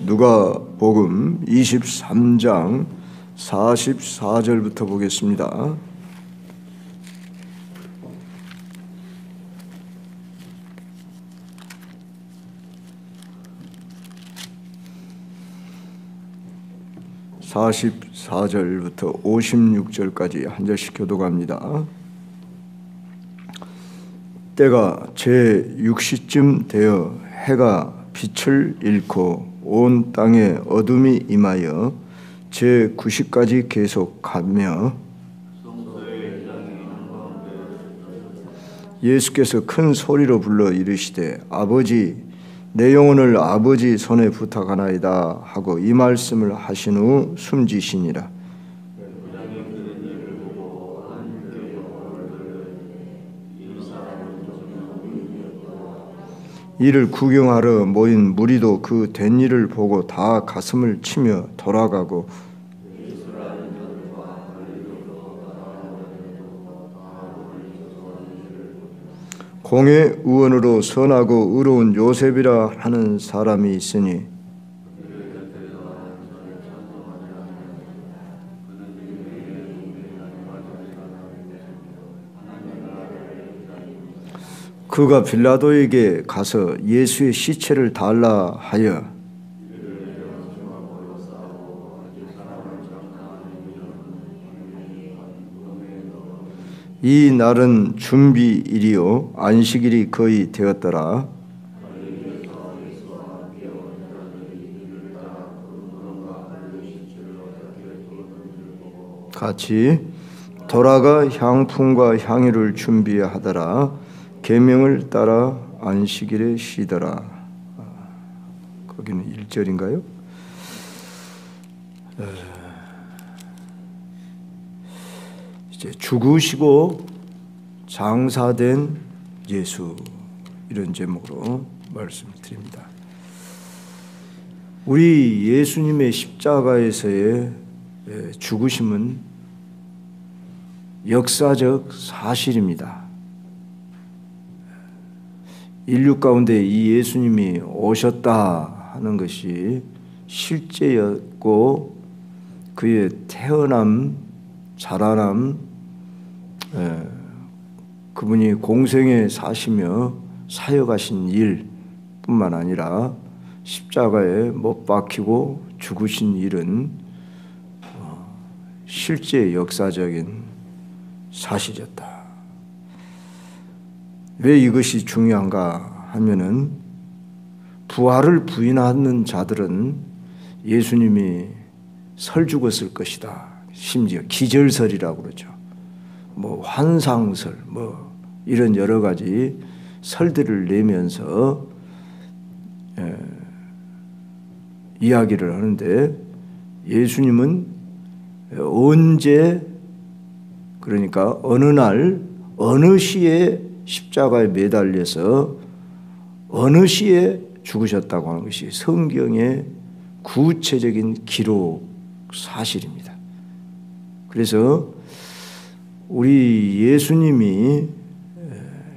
누가복음 23장 44절부터 보겠습니다. (44절부터) (56절까지) 한 절씩 교독합니다. 때가 제6시쯤 되어 해가 빛을 잃고 온 땅에 어둠이 임하여 제9시까지 계속하며 예수께서 큰 소리로 불러 이르시되 아버지 내 영혼을 아버지 손에 부탁하나이다 하고 이 말씀을 하신 후 숨지시니라. 이를 구경하러 모인 무리도 그 된 일을 보고 다 가슴을 치며 돌아가고 공의 의원으로 선하고 의로운 요셉이라 하는 사람이 있으니 그가 빌라도에게 가서 예수의 시체를 달라 하여 이 날은 준비일이요 안식일이 거의 되었더라. 같이 돌아가 향품과 향유를 준비하더라. 계명을 따라 안식일에 쉬더라. 거기는 1절인가요? 이제 죽으시고 장사된 예수, 이런 제목으로 말씀을 드립니다. 우리 예수님의 십자가에서의 죽으심은 역사적 사실입니다. 인류 가운데 이 예수님이 오셨다 하는 것이 실제였고 그의 태어남, 자라남, 그분이 공생에 사시며 사역하신 일뿐만 아니라 십자가에 못 박히고 죽으신 일은 실제 역사적인 사실이었다. 왜 이것이 중요한가 하면은 부활을 부인하는 자들은 예수님이 설 죽었을 것이다. 심지어 기절설이라고 그러죠. 뭐 환상설, 뭐 이런 여러 가지 설들을 내면서 이야기를 하는데 예수님은 언제, 그러니까 어느 날 어느 시에 십자가에 매달려서 어느 시에 죽으셨다고 하는 것이 성경의 구체적인 기록 사실입니다. 그래서 우리 예수님이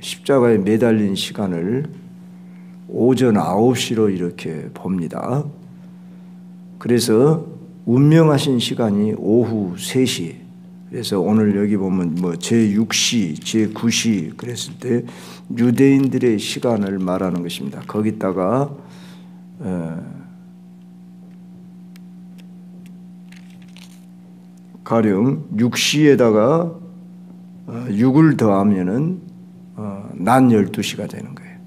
십자가에 매달린 시간을 오전 9시로 이렇게 봅니다. 그래서 운명하신 시간이 오후 3시. 그래서 오늘 여기 보면 뭐 제6시, 제9시 그랬을 때 유대인들의 시간을 말하는 것입니다. 거기다가 가령 6시에다가 6을 더하면은 낮 12시가 되는 거예요.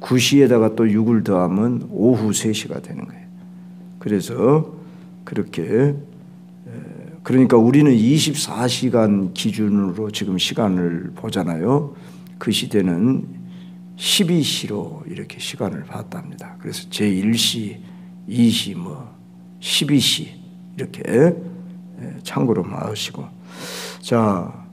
9시에다가 또 6을 더하면 오후 3시가 되는 거예요. 그래서 그렇게, 그러니까 우리는 24시간 기준으로 지금 시간을 보잖아요. 그 시대는 12시로 이렇게 시간을 봤답니다. 그래서 제1시, 2시, 뭐 12시 이렇게 참고로 마시고. 자,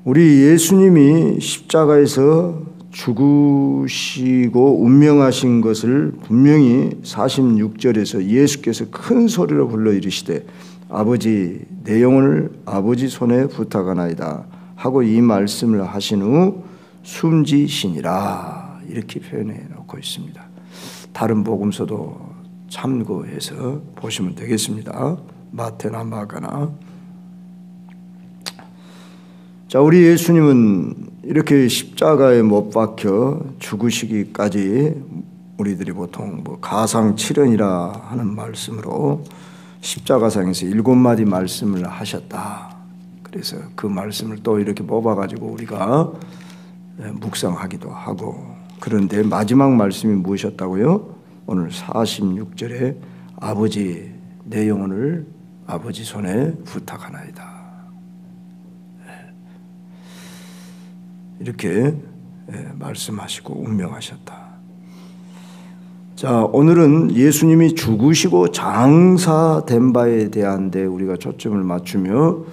우리 예수님이 십자가에서 죽으시고 운명하신 것을 분명히 46절에서 예수께서 큰 소리로 불러 이르시되 아버지 내 영혼을 아버지 손에 부탁하나이다 하고 이 말씀을 하신 후 숨지시니라 이렇게 표현해 놓고 놓고 있습니다. 다른 복음서도 참고해서 보시면 되겠습니다. 마태나 마가나. 자, 우리 예수님은 이렇게 십자가에 못 박혀 죽으시기까지 우리들이 보통 가상칠언이라 하는 말씀으로 십자가상에서 7마디 말씀을 하셨다. 그래서 그 말씀을 또 이렇게 뽑아가지고 우리가 묵상하기도 하고, 그런데 마지막 말씀이 무엇이었다고요? 오늘 46절에 아버지 내 영혼을 아버지 손에 부탁하나이다. 이렇게 말씀하시고 운명하셨다. 자, 오늘은 예수님이 죽으시고 장사된 바에 대한 데 우리가 초점을 맞추며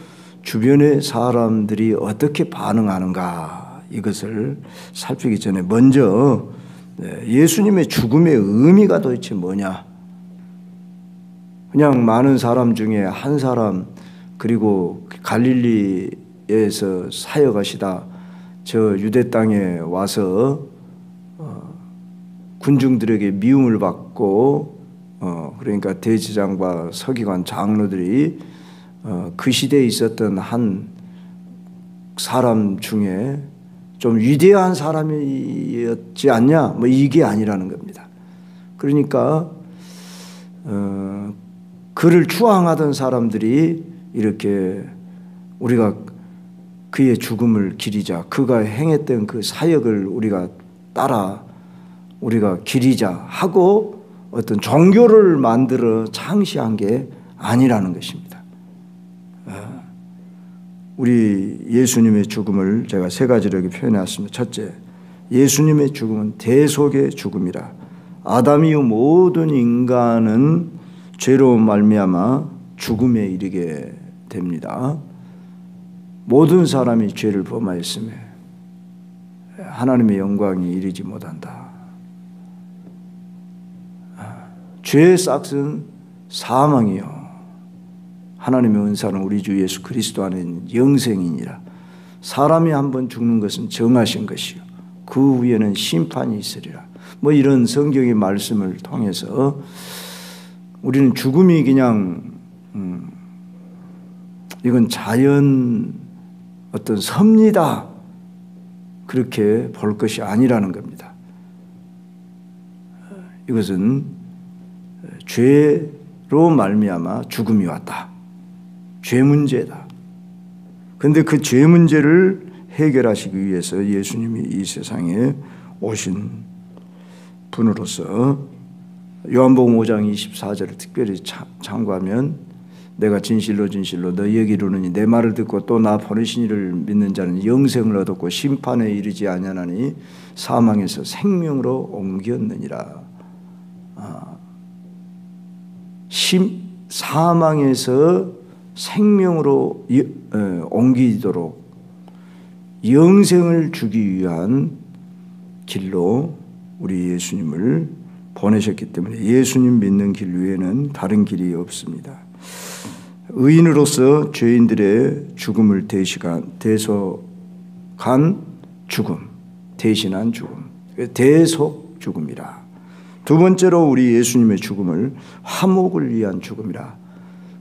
주변의 사람들이 어떻게 반응하는가, 이것을 살피기 전에 먼저 예수님의 죽음의 의미가 도대체 뭐냐. 그냥 많은 사람 중에 한 사람, 그리고 갈릴리에서 사역하시다 저 유대 땅에 와서 군중들에게 미움을 받고, 그러니까 대제사장과 서기관 장로들이 그 시대에 있었던 한 사람 중에 좀 위대한 사람이었지 않냐, 뭐 이게 아니라는 겁니다. 그러니까 그를 추앙하던 사람들이 이렇게 우리가 그의 죽음을 기리자, 그가 행했던 그 사역을 우리가 따라 우리가 기리자 하고 어떤 종교를 만들어 창시한 게 아니라는 것입니다. 우리 예수님의 죽음을 제가 세 가지로 이렇게 표현해왔습니다. 첫째, 예수님의 죽음은 대속의 죽음이라. 아담 이후 모든 인간은 죄로 말미암아 죽음에 이르게 됩니다. 모든 사람이 죄를 범하였으며 하나님의 영광이 이르지 못한다. 죄의 싹은 사망이요, 하나님의 은사는 우리 주 예수 그리스도 안에는 영생이니라. 사람이 한번 죽는 것은 정하신 것이요, 그 후에는 심판이 있으리라. 뭐 이런 성경의 말씀을 통해서 우리는 죽음이 그냥 이건 자연 어떤 섭리다, 그렇게 볼 것이 아니라는 겁니다. 이것은 죄로 말미암아 죽음이 왔다. 죄 문제다. 그런데 그 죄 문제를 해결하시기 위해서 예수님이 이 세상에 오신 분으로서 요한복음 5장 24절을 특별히 참고하면, 내가 진실로 진실로 너희에게 이르노니 내 말을 듣고 또 나 보내신 이를 믿는 자는 영생을 얻었고 심판에 이르지 아니하나니 사망에서 생명으로 옮겼느니라. 사망에서 생명으로 옮기도록 영생을 주기 위한 길로 우리 예수님을 보내셨기 때문에 예수님 믿는 길 외에는 다른 길이 없습니다. 의인으로서 죄인들의 죽음을 대속한 죽음, 대신한 죽음, 대속 죽음이라. 두 번째로 우리 예수님의 죽음을 화목을 위한 죽음이라.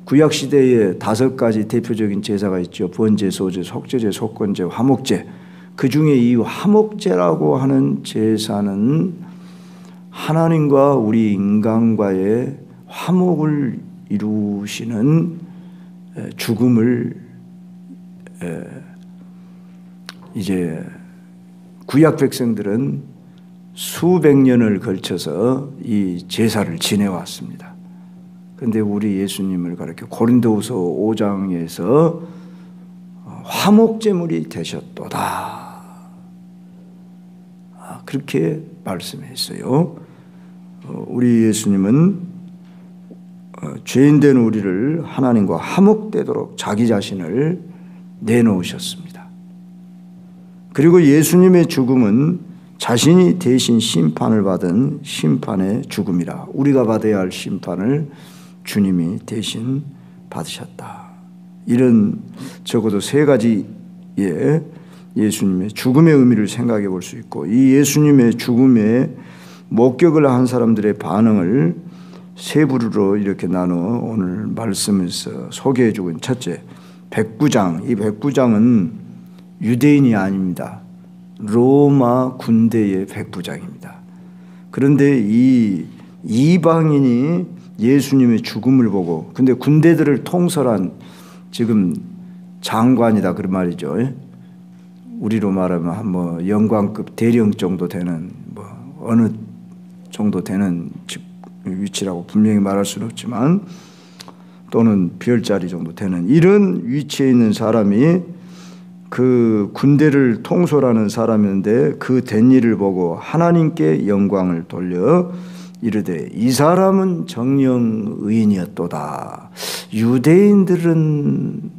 구약 시대에 5가지 대표적인 제사가 있죠. 번제, 소제, 속죄제, 속건제, 화목제. 그 중에 이 화목제라고 하는 제사는 하나님과 우리 인간과의 화목을 이루시는 죽음을 이제 구약 백성들은 수백 년을 걸쳐서 이 제사를 지내왔습니다. 그런데 우리 예수님을 가르쳐 고린도후서 5장에서 화목제물이 되셨도다, 그렇게 말씀했어요. 우리 예수님은 죄인된 우리를 하나님과 화목되도록 자기 자신을 내놓으셨습니다. 그리고 예수님의 죽음은 자신이 대신 심판을 받은 심판의 죽음이라. 우리가 받아야 할 심판을 주님이 대신 받으셨다. 이런 적어도 3가지의 예수님의 죽음의 의미를 생각해 볼 수 있고, 이 예수님의 죽음의 목격을 한 사람들의 반응을 세 부류로 이렇게 나눠 오늘 말씀에서 소개해 주고 있는 첫째, 백부장. 이 백부장은 유대인이 아닙니다. 로마 군대의 백부장입니다. 그런데 이 이방인이 예수님의 죽음을 보고, 근데 군대들을 통솔한 지금 장관이다 그런 말이죠. 우리로 말하면 한 뭐 영관급 대령 정도 되는 뭐 어느 정도 되는 위치라고 분명히 말할 수는 없지만, 또는 별자리 정도 되는 이런 위치에 있는 사람이 그 군대를 통솔하는 사람인데, 그 된 일을 보고 하나님께 영광을 돌려 이르되 이 사람은 정령 의인이었도다. 유대인들은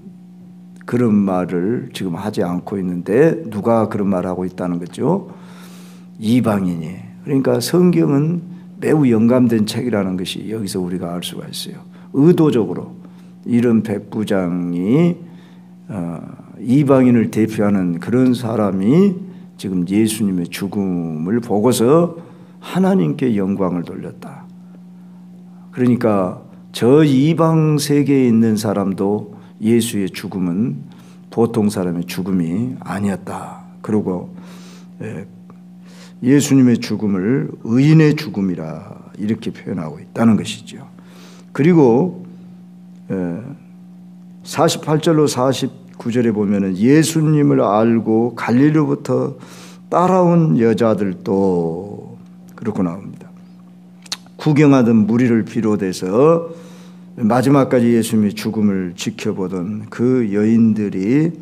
그런 말을 지금 하지 않고 있는데 누가 그런 말을 하고 있다는 거죠? 이방인이. 그러니까 성경은 매우 영감된 책이라는 것이 여기서 우리가 알 수가 있어요. 의도적으로 이런 백부장이 이방인을 대표하는 그런 사람이 지금 예수님의 죽음을 보고서 하나님께 영광을 돌렸다. 그러니까 저 이방 세계에 있는 사람도 예수의 죽음은 보통 사람의 죽음이 아니었다. 그리고 예수님의 죽음을 의인의 죽음이라 이렇게 표현하고 있다는 것이죠. 그리고 48절로 49절에 보면은 예수님을 알고 갈릴리로부터 따라온 여자들도 그렇고 나옵니다. 구경하던 무리를 비롯해서 마지막까지 예수님의 죽음을 지켜보던 그 여인들이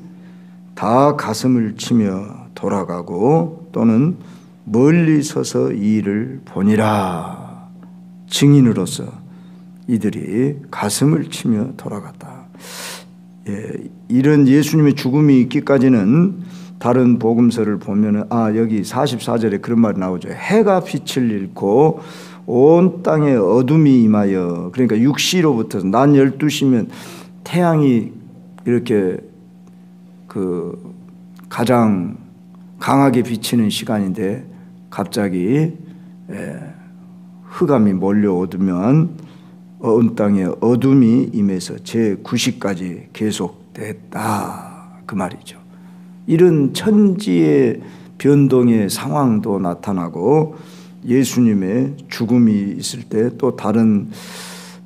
다 가슴을 치며 돌아가고, 또는 멀리 서서 이 일을 보니라. 증인으로서 이들이 가슴을 치며 돌아갔다. 이런 예수님의 죽음이 있기까지는 다른 복음서를 보면은 여기 44절에 그런 말이 나오죠. 해가 빛을 잃고 온 땅에 어둠이 임하여. 그러니까 6시로부터 낮 12시면 태양이 이렇게 그 가장 강하게 비치는 시간인데 갑자기 흑암이 몰려오면 온 땅에 어둠이 임해서 제9시까지 계속됐다. 그 말이죠. 이런 천지의 변동의 상황도 나타나고, 예수님의 죽음이 있을 때 또 다른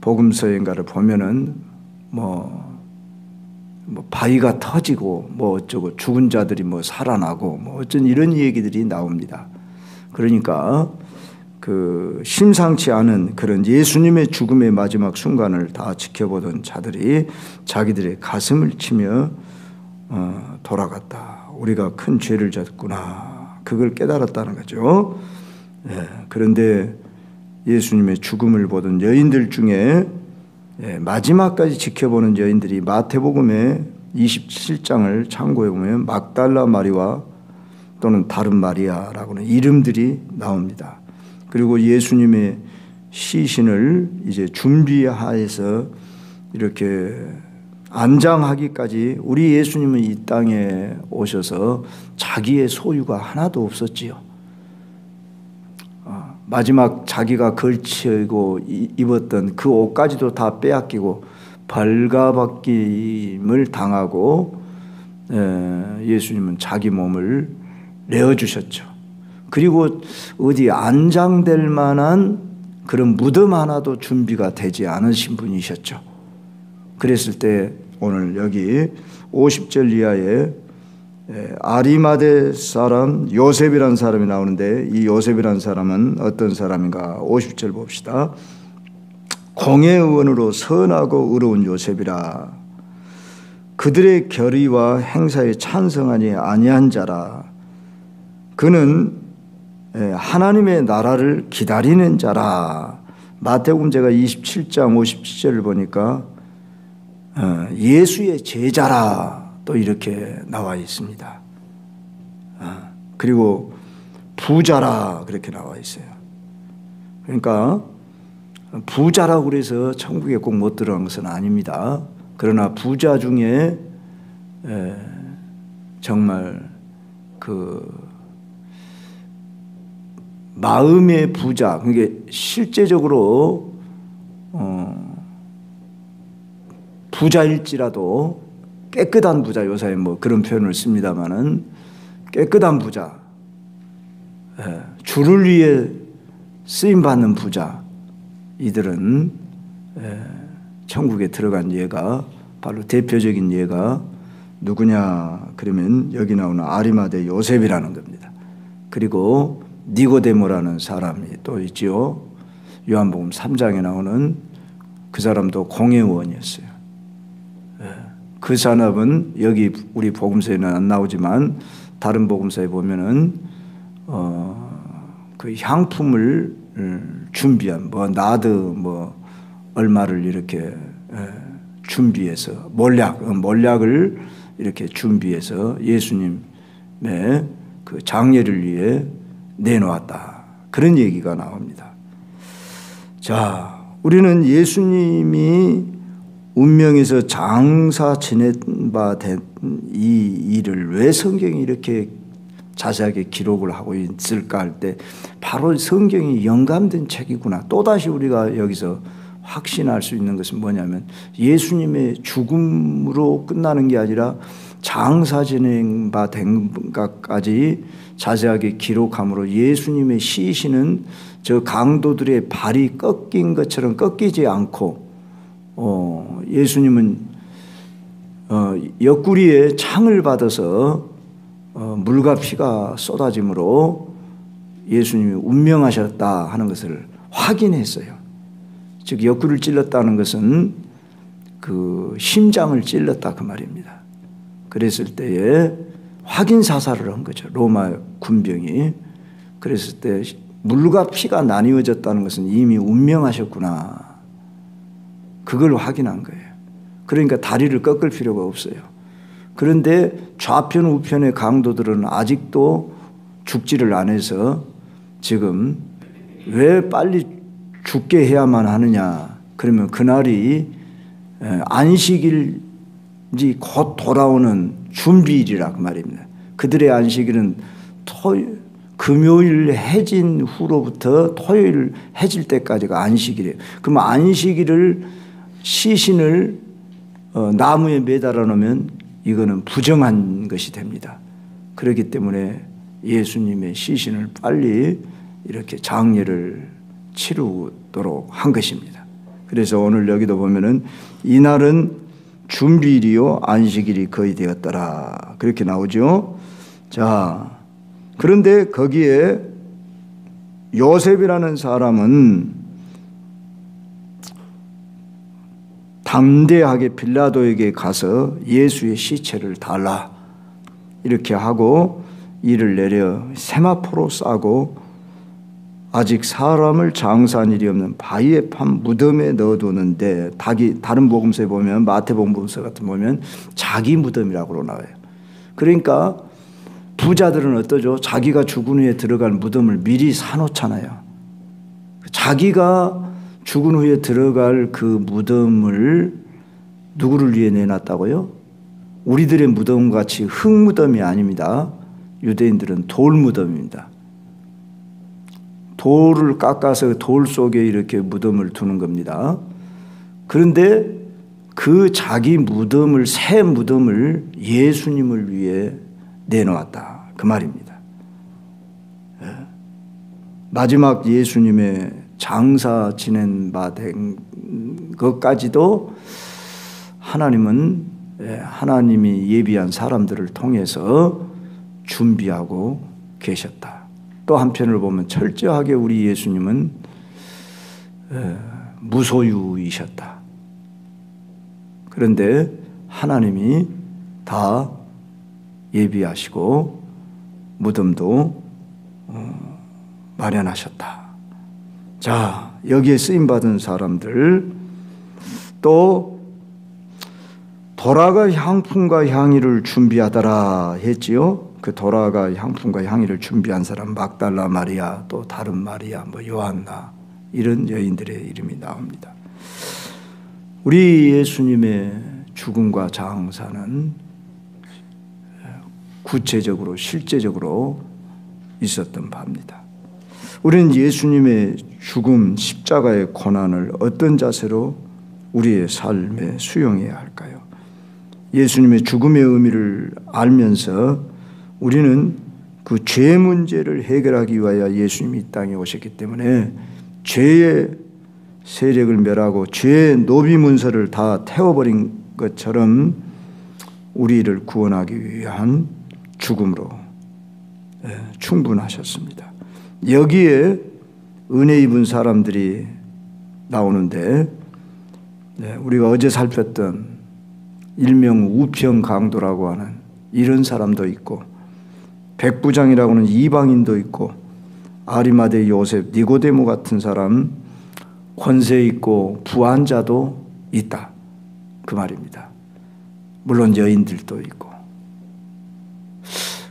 복음서인가를 보면은 뭐 바위가 터지고 뭐 어쩌고 죽은 자들이 뭐 살아나고 뭐 어쩐 이런 얘기들이 나옵니다. 그러니까 그 심상치 않은 그런 예수님의 죽음의 마지막 순간을 다 지켜보던 자들이 자기들의 가슴을 치며 돌아갔다. 우리가 큰 죄를 졌구나. 그걸 깨달았다는 거죠. 그런데 예수님의 죽음을 보던 여인들 중에 마지막까지 지켜보는 여인들이 마태복음의 27장을 참고해 보면 막달라 마리아 또는 다른 마리아라고는 이름들이 나옵니다. 그리고 예수님의 시신을 이제 준비하여서 이렇게 안장하기까지 우리 예수님은 이 땅에 오셔서 자기의 소유가 하나도 없었지요. 마지막 자기가 걸치고 입었던 그 옷까지도 다 빼앗기고 발가벗김을 당하고 예수님은 자기 몸을 내어주셨죠. 그리고 어디 안장될 만한 그런 무덤 하나도 준비가 되지 않으신 분이셨죠. 그랬을 때 오늘 여기 50절 이하에 아리마대 사람 요셉이라는 사람이 나오는데, 이 요셉이라는 사람은 어떤 사람인가? 50절 봅시다. 공의 의원으로 선하고 의로운 요셉이라. 그들의 결의와 행사에 찬성하니 아니한 자라. 그는 하나님의 나라를 기다리는 자라. 마태복음 제가 27장 57절을 보니까 예수의 제자라 또 이렇게 나와 있습니다. 그리고 부자라 그렇게 나와 있어요. 그러니까 부자라고 그래서 천국에 꼭 못 들어간 것은 아닙니다. 그러나 부자 중에 정말 그 마음의 부자, 그게 실제적으로 부자일지라도 깨끗한 부자, 요새 뭐 그런 표현을 씁니다만은 깨끗한 부자, 주를 위해 쓰임 받는 부자, 이들은 천국에 들어간 예가, 바로 대표적인 예가 누구냐 그러면 여기 나오는 아리마대 요셉이라는 겁니다. 그리고 니고데모라는 사람이 또 있지요. 요한복음 3장에 나오는 그 사람도 공회원이었어요. 그 사람은 여기 우리 복음서에는 안 나오지만 다른 복음서에 보면은 그 향품을 준비한 뭐 나드 뭐 얼마를 이렇게 준비해서 몰약을 이렇게 준비해서 예수님의 그 장례를 위해 내놓았다. 그런 얘기가 나옵니다. 자, 우리는 예수님이 운명에서 장사 지낸 바 된 이 일을 왜 성경이 이렇게 자세하게 기록을 하고 있을까 할 때 바로 성경이 영감된 책이구나. 또다시 우리가 여기서 확신할 수 있는 것은 뭐냐면 예수님의 죽음으로 끝나는 게 아니라 장사 진행 바 된 것까지 자세하게 기록함으로 예수님의 시신은 저 강도들의 발이 꺾인 것처럼 꺾이지 않고 예수님은 옆구리에 창을 받아서 물과 피가 쏟아짐으로 예수님이 운명하셨다 하는 것을 확인했어요. 즉 옆구리를 찔렀다는 것은 그 심장을 찔렀다 그 말입니다. 그랬을 때에 확인 사살을 한 거죠. 로마 군병이. 그랬을 때 물과 피가 나뉘어졌다는 것은 이미 운명하셨구나. 그걸 확인한 거예요. 그러니까 다리를 꺾을 필요가 없어요. 그런데 좌편 우편의 강도들은 아직도 죽지를 않아서 지금 왜 빨리 죽게 해야만 하느냐. 그러면 그날이 안식일이 곧 돌아오는 준비일이라 그 말입니다. 그들의 안식일은 금요일 해진 후로부터 토요일 해질 때까지가 안식일이에요. 그러면 안식일을 시신을 나무에 매달아 놓으면 이거는 부정한 것이 됩니다. 그렇기 때문에 예수님의 시신을 빨리 이렇게 장례를 치르도록 한 것입니다. 그래서 오늘 여기도 보면은 이날은 준비일이요 안식일이 거의 되었더라 그렇게 나오죠. 자, 그런데 거기에 요셉이라는 사람은 담대하게 빌라도에게 가서 예수의 시체를 달라 이렇게 하고 이를 내려 세마포로 싸고 아직 사람을 장사한 일이 없는 바위에 판 무덤에 넣어두는데 다른 복음서에 보면 마태복음 복음서 같은 보면 자기 무덤이라고 나와요. 그러니까 부자들은 어떠죠? 자기가 죽은 후에 들어갈 무덤을 미리 사놓잖아요. 자기가 죽은 후에 들어갈 그 무덤을 누구를 위해 내놨다고요? 우리들의 무덤같이 흙무덤이 아닙니다. 유대인들은 돌무덤입니다. 돌을 깎아서 돌 속에 이렇게 무덤을 두는 겁니다. 그런데 그 자기 무덤을, 새 무덤을 예수님을 위해 내놓았다 그 말입니다. 마지막 예수님의 장사 지낸 바 된 것까지도 하나님은 하나님이 예비한 사람들을 통해서 준비하고 계셨다. 또 한편을 보면 철저하게 우리 예수님은 무소유이셨다. 그런데 하나님이 다 예비하시고 무덤도 마련하셨다. 자, 여기에 쓰임받은 사람들 또 도라가 향품과 향유를 준비하더라 했지요. 그 도라가 향품과 향유를 준비한 사람 막달라 마리아 또 다른 마리아 뭐 요한나 이런 여인들의 이름이 나옵니다. 우리 예수님의 죽음과 장사는 구체적으로 실제적으로 있었던 바입니다. 우리는 예수님의 죽음, 십자가의 고난을 어떤 자세로 우리의 삶에 수용해야 할까요? 예수님의 죽음의 의미를 알면서 우리는 그 죄 문제를 해결하기 위하여 예수님이 이 땅에 오셨기 때문에 죄의 세력을 멸하고 죄의 노비 문서를 다 태워버린 것처럼 우리를 구원하기 위한 죽음으로 충분하셨습니다. 여기에 은혜 입은 사람들이 나오는데 우리가 어제 살폈던 일명 우평강도라고 하는 이런 사람도 있고 백부장이라고 하는 이방인도 있고 아리마대 요셉, 니고데모 같은 사람, 권세 있고 부한 자도 있다 그 말입니다. 물론 여인들도 있고.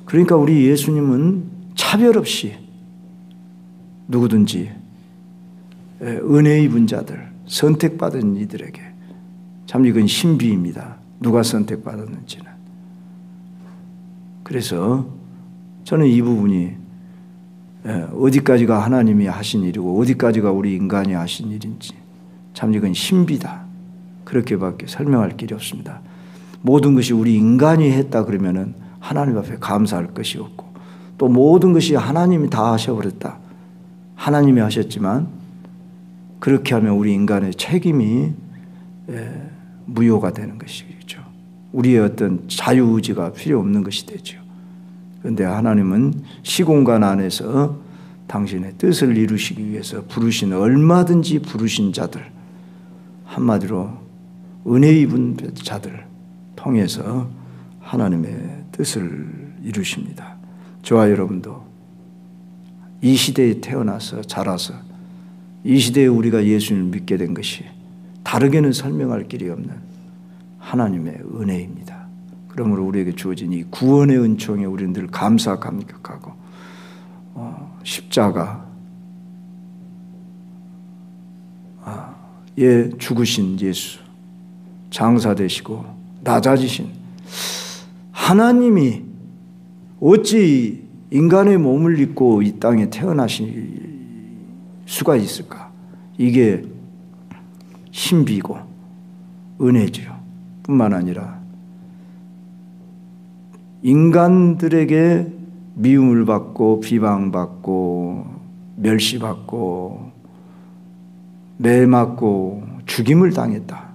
그러니까 우리 예수님은 차별 없이 누구든지 은혜 입은 자들, 선택받은 이들에게, 참 이건 신비입니다. 누가 선택받았는지는. 그래서 저는 이 부분이 어디까지가 하나님이 하신 일이고 어디까지가 우리 인간이 하신 일인지 참 이건 신비다. 그렇게밖에 설명할 길이 없습니다. 모든 것이 우리 인간이 했다 그러면은 하나님 앞에 감사할 것이 없고, 또 모든 것이 하나님이 다 하셔버렸다. 하나님이 하셨지만 그렇게 하면 우리 인간의 책임이 무효가 되는 것이죠. 우리의 어떤 자유의지가 필요 없는 것이 되죠. 그런데 하나님은 시공간 안에서 당신의 뜻을 이루시기 위해서 부르신, 얼마든지 부르신 자들, 한마디로 은혜 입은 자들 통해서 하나님의 뜻을 이루십니다. 저와 여러분도 이 시대에 태어나서 자라서 이 시대에 우리가 예수님을 믿게 된 것이 다르게는 설명할 길이 없는 하나님의 은혜입니다. 그러므로 우리에게 주어진 이 구원의 은총에 우리는 늘 감사감격하고 십자가에 죽으신 예수, 장사되시고 낮아지신 하나님이 어찌 인간의 몸을 입고 이 땅에 태어나실 수가 있을까? 이게 신비고 은혜지요. 뿐만 아니라 인간들에게 미움을 받고 비방받고 멸시받고 매맞고 죽임을 당했다.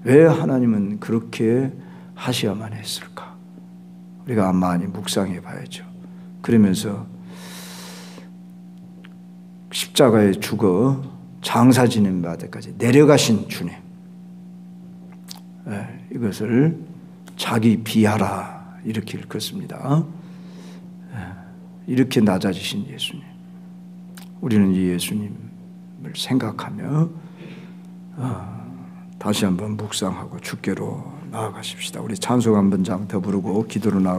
왜 하나님은 그렇게 하셔야만 했을까? 우리가 많이 묵상해 봐야죠. 그러면서 십자가에 죽어 장사 지낸 바데까지 내려가신 주님, 이것을 자기 비하라 이렇게 읽었습니다. 이렇게 낮아지신 예수님, 우리는 이 예수님을 생각하며 다시 한번 묵상하고 주께로 나아가십시다. 우리 찬송 한 번장 더 부르고 기도로 나아가.